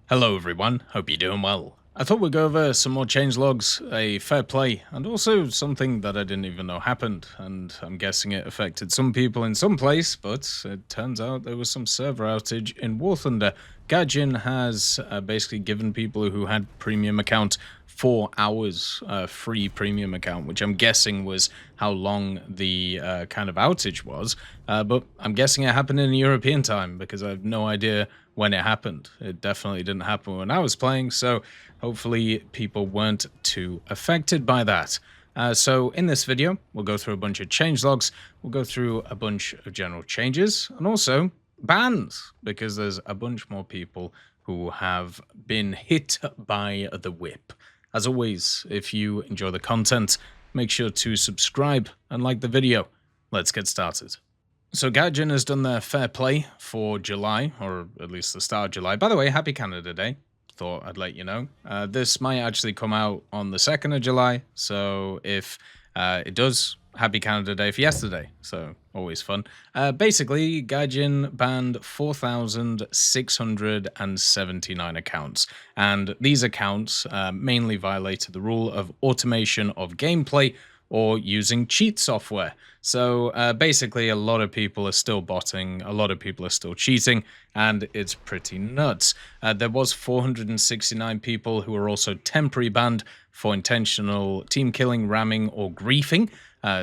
Hello everyone, hope you're doing well. I thought we'd go over some more changelogs, a fair play, and also something that I didn't even know happened, and I'm guessing it affected some people in some place, but it turns out there was some server outage in War Thunder. Gaijin has basically given people who had premium account 4 hours free premium account, which I'm guessing was how long the kind of outage was. But I'm guessing it happened in European time because I have no idea when it happened. It definitely didn't happen when I was playing, so hopefully people weren't too affected by that. So in this video, we'll go through a bunch of changelogs, we'll go through a bunch of general changes, and also bans, because there's a bunch more people who have been hit by the whip. As always, if you enjoy the content, make sure to subscribe and like the video. Let's get started. So Gaijin has done their fair play for July, or at least the start of July. By the way, happy Canada Day. Thought I'd let you know. This might actually come out on the 2nd of July, so if it does, happy Canada Day for yesterday, so always fun. Basically, Gaijin banned 4,679 accounts, and these accounts mainly violated the rule of automation of gameplay or using cheat software. So basically, a lot of people are still botting, a lot of people are still cheating, and it's pretty nuts. There was 469 people who were also temporary banned for intentional team killing, ramming, or griefing.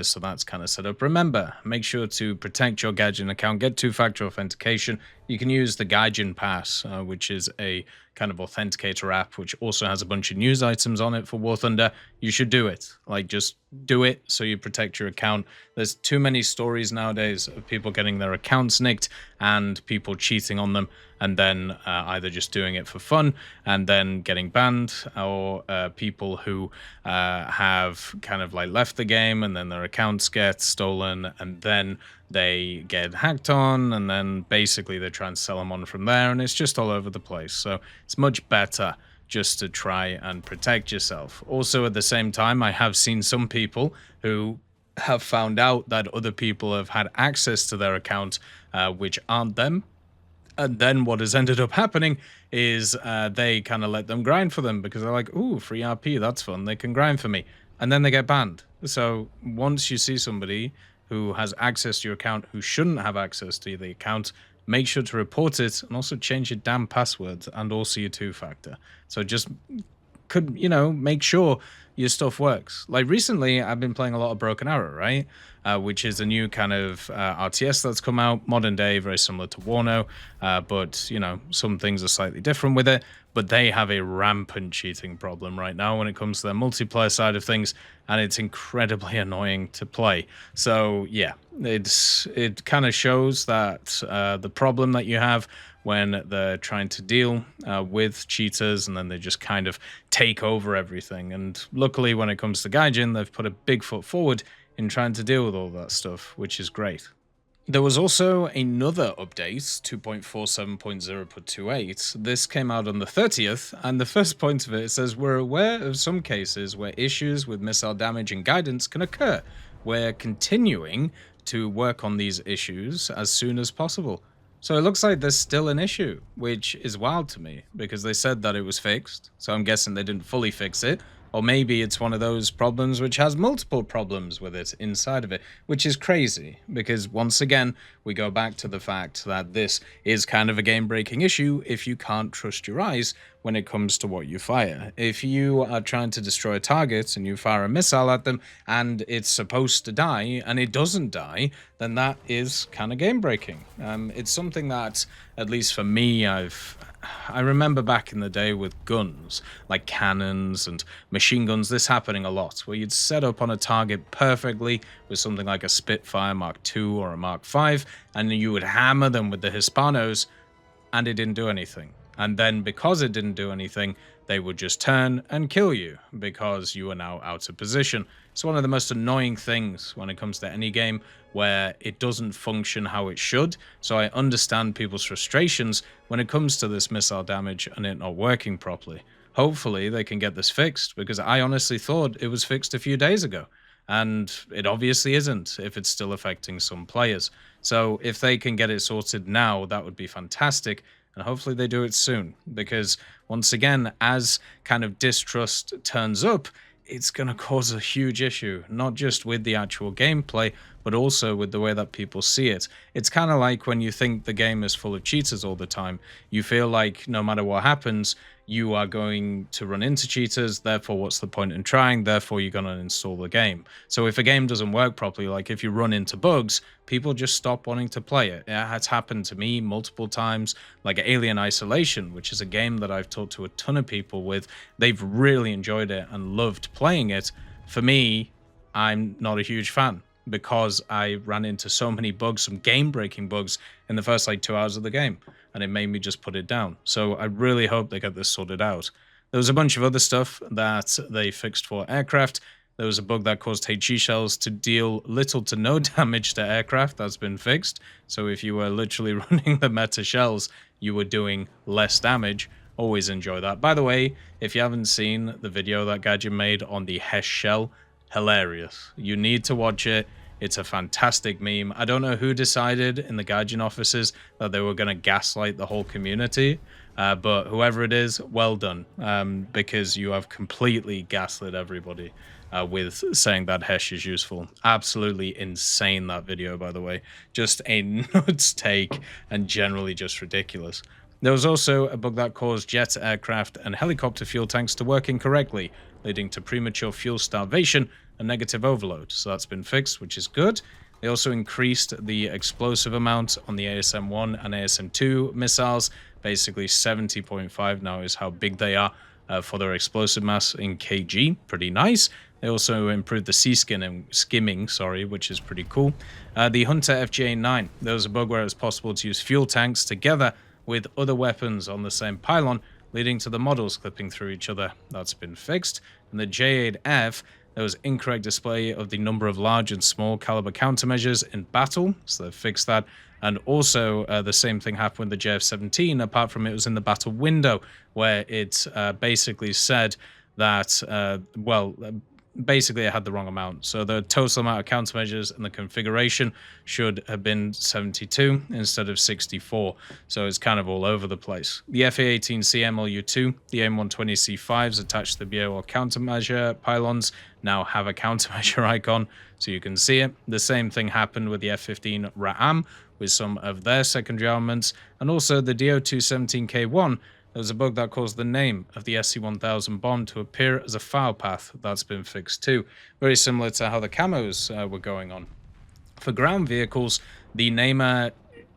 So that's kind of set up. Remember, make sure to protect your Gaijin account, get two-factor authentication. You can use the Gaijin Pass, which is a kind of authenticator app, which also has a bunch of news items on it for War Thunder. You should do it. Like, just do it so you protect your account. There's too many stories nowadays of people getting their accounts nicked and people cheating on them, and then either just doing it for fun and then getting banned, or people who have kind of like left the game and then their accounts get stolen and then they get hacked on, and then basically they try and sell them on from there, and it's just all over the place. So it's much better just to try and protect yourself. Also, at the same time, I have seen some people who have found out that other people have had access to their account, which aren't them. And then what has ended up happening is they kind of let them grind for them because they're like, ooh, free RP, that's fun. They can grind for me. And then they get banned. So once you see somebody who has access to your account who shouldn't have access to the account, make sure to report it, and also change your damn passwords and also your two-factor. So just make sure your stuff works. Like recently, I've been playing a lot of Broken Arrow, right? Which is a new kind of RTS that's come out, modern day, very similar to Warno, but some things are slightly different with it. But they have a rampant cheating problem right now when it comes to their multiplayer side of things, and it's incredibly annoying to play. So yeah, it kind of shows that the problem that you have when they're trying to deal with cheaters, and then they just kind of take over everything. And luckily, when it comes to Gaijin, they've put a big foot forward in trying to deal with all that stuff, which is great. There was also another update, 2.47.0.28. This came out on the 30th, and the first point of it says, we're aware of some cases where issues with missile damage and guidance can occur. We're continuing to work on these issues as soon as possible. So it looks like there's still an issue, which is wild to me, because they said that it was fixed, so I'm guessing they didn't fully fix it. Or maybe it's one of those problems which has multiple problems with it inside of it, which is crazy, because once again, we go back to the fact that this is kind of a game-breaking issue if you can't trust your eyes when it comes to what you fire. If you are trying to destroy a target and you fire a missile at them and it's supposed to die and it doesn't die, then that is kind of game-breaking. It's something that, at least for me, I remember back in the day with guns, like cannons and machine guns, this happening a lot, where you'd set up on a target perfectly with something like a Spitfire Mark II or a Mark V, and you would hammer them with the Hispanos, and it didn't do anything. And then because it didn't do anything, they would just turn and kill you because you are now out of position. It's one of the most annoying things when it comes to any game where it doesn't function how it should. So I understand people's frustrations when it comes to this missile damage and it not working properly. Hopefully they can get this fixed, because I honestly thought it was fixed a few days ago. And it obviously isn't if it's still affecting some players. So if they can get it sorted now, that would be fantastic. and hopefully they do it soon, because once again, as kind of distrust turns up, it's going to cause a huge issue, not just with the actual gameplay, but also with the way that people see it. It's kind of like when you think the game is full of cheaters all the time. You feel like no matter what happens, you are going to run into cheaters, therefore what's the point in trying, therefore you're going to install the game. So if a game doesn't work properly, like if you run into bugs, people just stop wanting to play it. It has happened to me multiple times, like Alien Isolation, which is a game that I've talked to a ton of people with. They've really enjoyed it and loved playing it. For me, I'm not a huge fan, because I ran into so many bugs, some game-breaking bugs in the first like 2 hours of the game, and it made me just put it down. So I really hope they get this sorted out. There was a bunch of other stuff that they fixed for aircraft. There was a bug that caused HE shells to deal little to no damage to aircraft. That's been fixed. So if you were literally running the meta shells, you were doing less damage. Always enjoy that. By the way, if you haven't seen the video that Gaijin made on the HESH shell, hilarious. You need to watch it. It's a fantastic meme. I don't know who decided in the Gaijin offices that they were going to gaslight the whole community, but whoever it is, well done, because you have completely gaslit everybody with saying that HESH is useful. Absolutely insane, that video, by the way. Just a nuts take, and generally just ridiculous. There was also a bug that caused jet, aircraft, and helicopter fuel tanks to work incorrectly, leading to premature fuel starvation and negative overload. So that's been fixed, which is good. They also increased the explosive amount on the ASM-1 and ASM-2 missiles. Basically 70.5 now is how big they are for their explosive mass in kg. Pretty nice. They also improved the skimming, which is pretty cool. The Hunter FGA-9, there was a bug where it was possible to use fuel tanks together with other weapons on the same pylon, leading to the models clipping through each other. That's been fixed. And the J8F, there was incorrect display of the number of large and small caliber countermeasures in battle, so they've fixed that. And also the same thing happened with the JF-17, apart from it was in the battle window, where it basically said that, basically it had the wrong amount. So the total amount of countermeasures and the configuration should have been 72 instead of 64. So it's kind of all over the place. The FA-18C MLU-2, the AIM-120C5s attached to the BAO countermeasure pylons now have a countermeasure icon, so you can see it. The same thing happened with the F-15 Ra'am with some of their secondary armaments, and also the DO-217K1. There was a bug that caused the name of the SC-1000 bomb to appear as a file path. That's been fixed too. Very similar to how the camos were going on. For ground vehicles, the Namer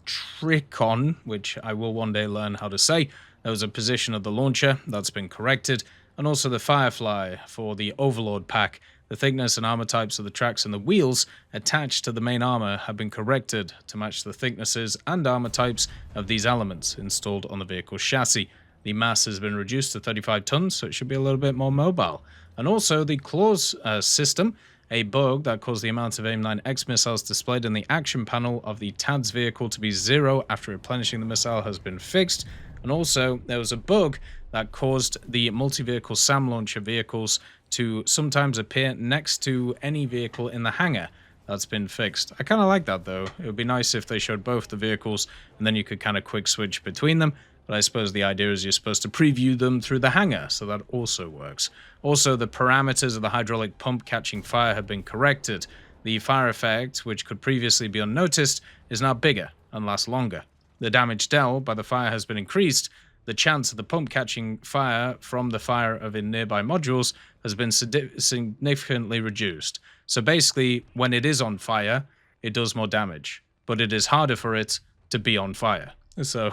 Tricon, which I will one day learn how to say, there was a position of the launcher that's been corrected, and also the Firefly for the Overlord pack. The thickness and armor types of the tracks and the wheels attached to the main armor have been corrected to match the thicknesses and armor types of these elements installed on the vehicle's chassis. The mass has been reduced to 35 tons, so it should be a little bit more mobile. And also the claws system, a bug that caused the amount of AIM-9X missiles displayed in the action panel of the TADS vehicle to be 0 after replenishing the missile, has been fixed. And also there was a bug that caused the multi-vehicle SAM launcher vehicles to sometimes appear next to any vehicle in the hangar. That's been fixed. I kind of like that though. It would be nice if they showed both the vehicles and then you could kind of quick switch between them. But I suppose the idea is you're supposed to preview them through the hangar, so that also works. Also, the parameters of the hydraulic pump catching fire have been corrected. The fire effect, which could previously be unnoticed, is now bigger and lasts longer. The damage dealt by the fire has been increased. The chance of the pump catching fire from the fire of in nearby modules has been significantly reduced. So basically, when it is on fire, it does more damage, but it is harder for it to be on fire. So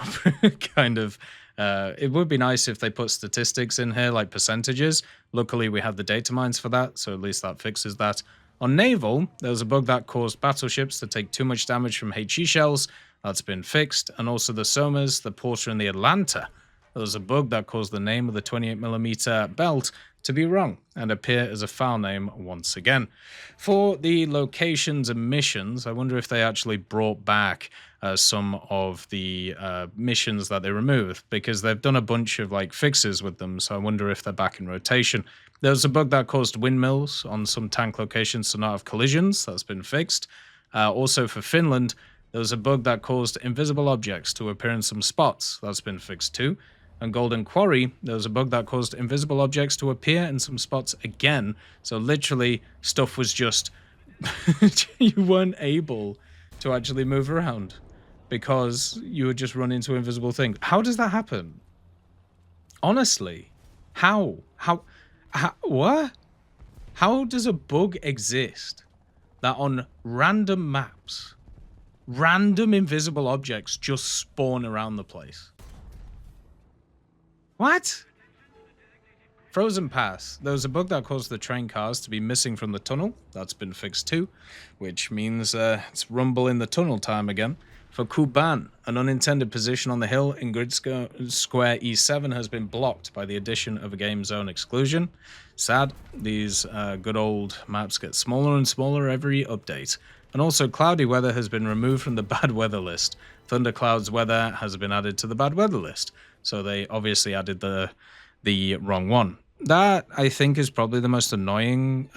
kind of, it would be nice if they put statistics in here, like percentages. Luckily, we have the data mines for that, so at least that fixes that. On naval, there was a bug that caused battleships to take too much damage from HE shells. That's been fixed. And also the Somas, the Porter, and the Atlanta. There was a bug that caused the name of the 28mm belt to be wrong and appear as a file name once again. For the locations and missions, I wonder if they actually brought back some of the missions that they removed, because they've done a bunch of like fixes with them, so I wonder if they're back in rotation. There was a bug that caused windmills on some tank locations to not have collisions. That's been fixed. Also for Finland, There was a bug that caused invisible objects to appear in some spots. That's been fixed too. And Golden Quarry, there was a bug that caused invisible objects to appear in some spots again. So literally, stuff was just... you weren't able to actually move around because you would just run into invisible things. How does that happen? Honestly, how? What? How does a bug exist that on random maps, random invisible objects just spawn around the place? What? Frozen Pass. There was a bug that caused the train cars to be missing from the tunnel. That's been fixed too, which means it's rumble in the tunnel time again. For Kuban, an unintended position on the hill in Grid Square E7 has been blocked by the addition of a game zone exclusion. Sad, these good old maps get smaller and smaller every update. And also, cloudy weather has been removed from the bad weather list. Thunderclouds weather has been added to the bad weather list. So they obviously added the wrong one. That, I think, is probably the most annoying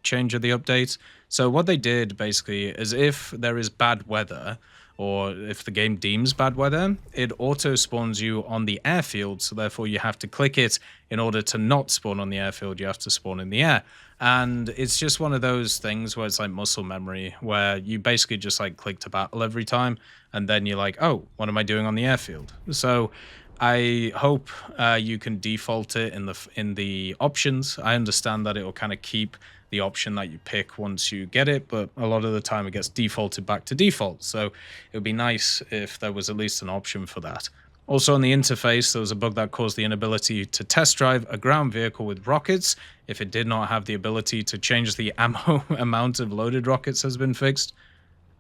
change of the update. So what they did, basically, is if there is bad weather, or if the game deems bad weather, it auto-spawns you on the airfield, so therefore you have to click it in order to not spawn on the airfield, you have to spawn in the air. And it's just one of those things where it's like muscle memory, where you basically just like click to battle every time, and then you're like, oh, what am I doing on the airfield? So I hope you can default it in the options. I understand that it will kind of keep the option that you pick once you get it, but a lot of the time it gets defaulted back to default. So it would be nice if there was at least an option for that. Also on the interface, there was a bug that caused the inability to test drive a ground vehicle with rockets if it did not have the ability to change the ammo amount of loaded rockets has been fixed.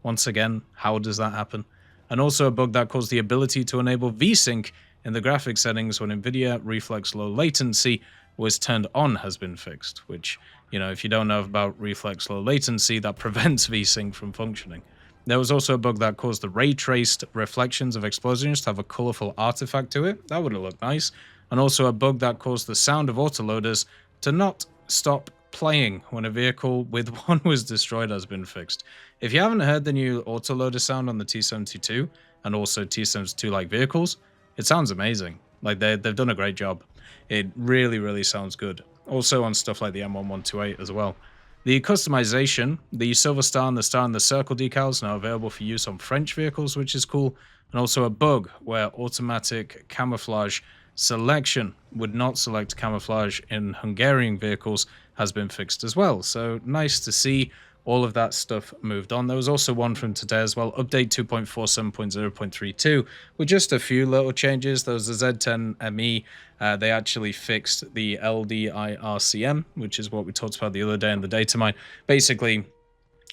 Once again, how does that happen? And also a bug that caused the ability to enable VSync in the graphics settings when NVIDIA Reflex Low Latency was turned on has been fixed, which, you know, if you don't know about Reflex Low Latency, that prevents VSync from functioning. There was also a bug that caused the ray-traced reflections of explosions to have a colorful artifact to it. That would have looked nice. And also a bug that caused the sound of autoloaders to not stop playing when a vehicle with one was destroyed has been fixed. If you haven't heard the new autoloader sound on the T72 and also T72-like vehicles, it sounds amazing. Like they've done a great job. It really, really sounds good. Also on stuff like the M1128 as well. The customization, the Silver Star and the Star and the Circle decals now available for use on French vehicles, which is cool. And also a bug where automatic camouflage selection would not select camouflage in Hungarian vehicles has been fixed as well. So nice to see all of that stuff moved on. There was also one from today as well, update 2.47.0.32, with just a few little changes. There was the Z10ME. They actually fixed the LDIRCM, which is what we talked about the other day in the data mine. Basically,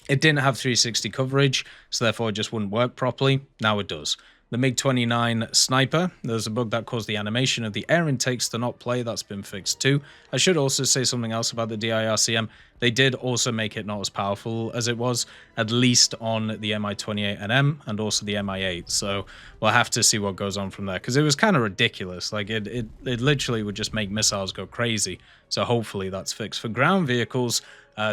it didn't have 360 coverage, so therefore it just wouldn't work properly. Now it does. The MiG-29 Sniper, there's a bug that caused the animation of the air intakes to not play. That's been fixed too. I should also say something else about the DIRCM. They did also make it not as powerful as it was, at least on the Mi-28NM and also the Mi-8. So we'll have to see what goes on from there, because it was kind of ridiculous. Like it literally would just make missiles go crazy. So hopefully that's fixed. For ground vehicles,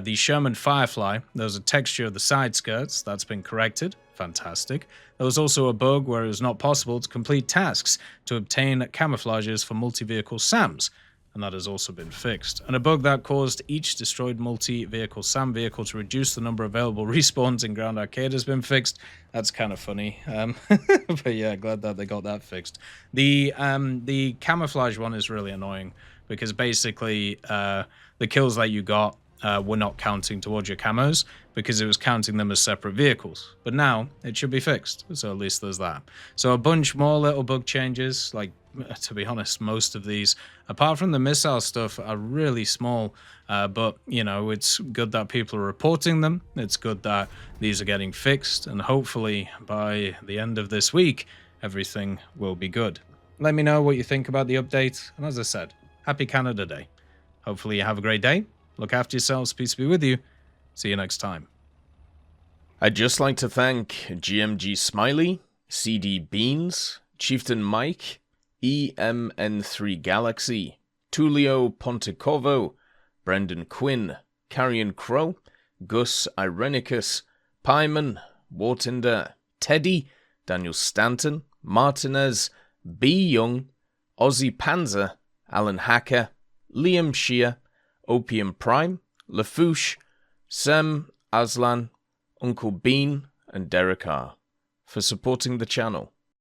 the Sherman Firefly, there was a texture of the side skirts. That's been corrected. Fantastic. There was also a bug where it was not possible to complete tasks to obtain camouflages for multi-vehicle SAMs, and that has also been fixed. And a bug that caused each destroyed multi-vehicle SAM vehicle to reduce the number of available respawns in Ground Arcade has been fixed. That's kind of funny. But yeah, glad that they got that fixed. The camouflage one is really annoying, because basically the kills that you got were not counting towards your camos because it was counting them as separate vehicles. But now it should be fixed, so at least there's that. So a bunch more little bug changes. Like, to be honest, most of these, apart from the missile stuff, are really small. But, you know, it's good that people are reporting them. It's good that these are getting fixed. And hopefully by the end of this week, everything will be good. Let me know what you think about the update. And as I said, happy Canada Day. Hopefully you have a great day. Look after yourselves. Peace be with you. See you next time. I'd just like to thank GMG Smiley, CD Beans, Chieftain Mike, EMN3 Galaxy, Tulio Pontecorvo, Brendan Quinn, Carrion Crow, Gus Irenicus, Pyman, Wartinder, Teddy, Daniel Stanton, Martinez, B. Young, Ozzy Panzer, Alan Hacker, Liam Shear, Opium Prime, Lafouche, Sem Aslan, Uncle Bean, and Derek R. for supporting the channel.